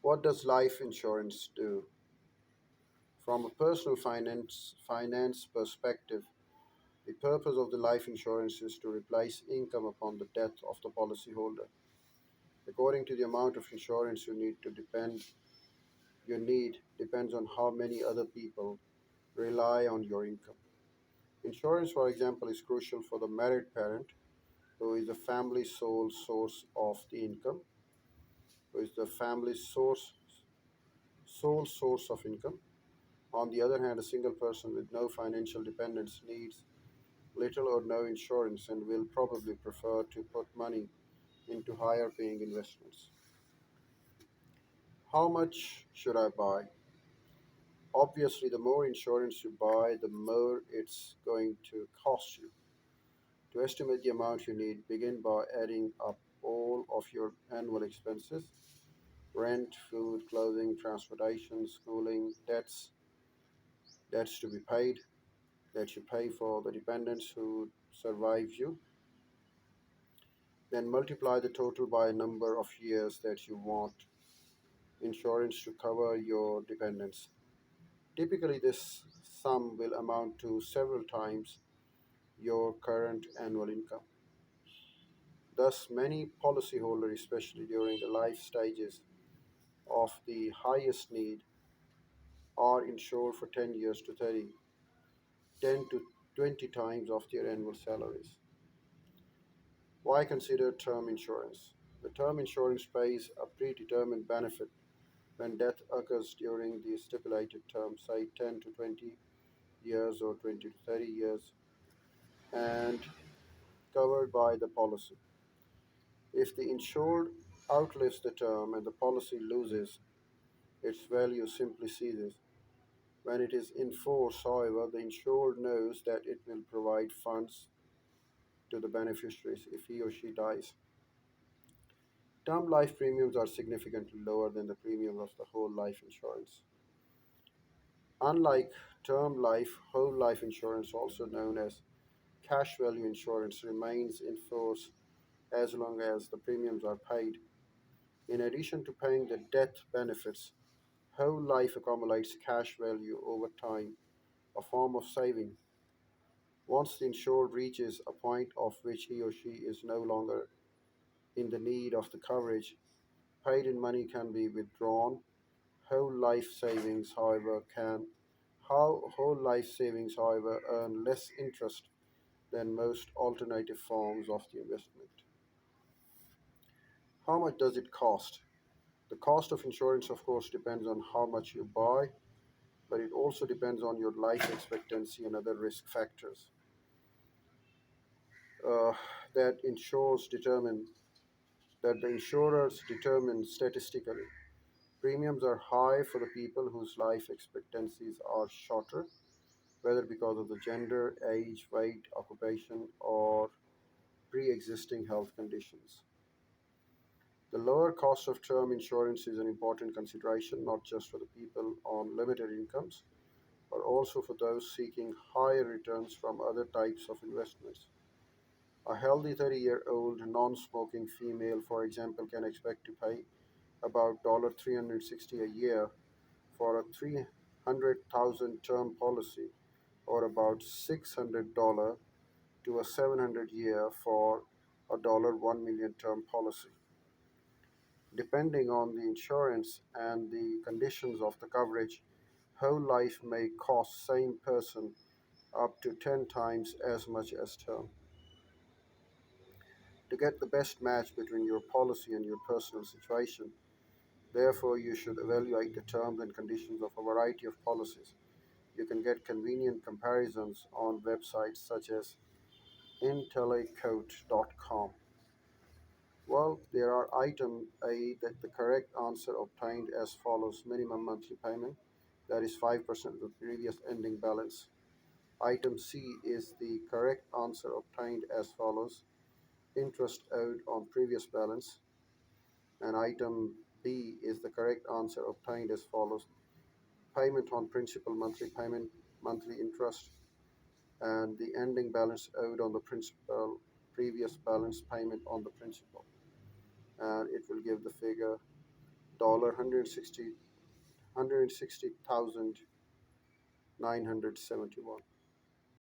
What does life insurance do? From a personal finance perspective, the purpose of the life insurance is to replace income upon the death of the policyholder. According to the amount of insurance you need depends on how many other people rely on your income. Insurance, for example, is crucial for the married parent who is the family's sole source of income. On the other hand, a single person with no financial dependence needs little or no insurance and will probably prefer to put money into higher paying investments. How much should I buy? Obviously, the more insurance you buy, the more it's going to cost you. To estimate the amount you need, begin by adding up all of your annual expenses: rent, food, clothing, transportation, schooling, debts to be paid, that you pay for the dependents who survive you. Then multiply the total by a number of years that you want insurance to cover your dependents. Typically, this sum will amount to several times your current annual income. Thus, many policyholders, especially during the life stages of the highest need, are insured for 10 years to 10 to 20 times of their annual salaries. Why consider term insurance? The term insurance pays a predetermined benefit when death occurs during the stipulated term, say 10 to 20 years or 20 to 30 years, and covered by the policy. If the insured outlives the term and the policy loses, its value simply ceases. When it is in force, however, the insured knows that it will provide funds to the beneficiaries if he or she dies. Term life premiums are significantly lower than the premium of the whole life insurance. Unlike term life, whole life insurance, also known as cash value insurance, remains in force as long as the premiums are paid. In addition to paying the death benefits, whole life accumulates cash value over time, a form of saving. Once the insured reaches a point of which he or she is no longer in the need of the coverage, paid in money can be withdrawn. Whole life savings, however, can whole life savings, however, earn less interest than most alternative forms of the investment. How much does it cost? The cost of insurance, of course, depends on how much you buy, but it also depends on your life expectancy and other risk factors uh, that insures determine that the insurers determine statistically. Premiums are high for the people whose life expectancies are shorter, whether because of the gender, age, weight, occupation, or pre existing health conditions. The lower cost of term insurance is an important consideration not just for the people on limited incomes, but also for those seeking higher returns from other types of investments. A healthy 30-year-old non smoking female, for example, can expect to pay about $360 a year for a 300,000 term policy, or about $600 to a 700 year for a $1 million term policy. Depending on the insurance and the conditions of the coverage, whole life may cost same person up to 10 times as much as term. To get the best match between your policy and your personal situation, therefore, you should evaluate the terms and conditions of a variety of policies. You can get convenient comparisons on websites such as intellicoat.com. Well, there are item A that the correct answer obtained as follows: minimum monthly payment, that is 5% of the previous ending balance. Item C is the correct answer obtained as follows: interest owed on previous balance. And item B is the correct answer obtained as follows: payment on principal, monthly payment, monthly interest, and the ending balance owed on the principal, previous balance payment on the principal. And it will give the figure dollar 160 160,971.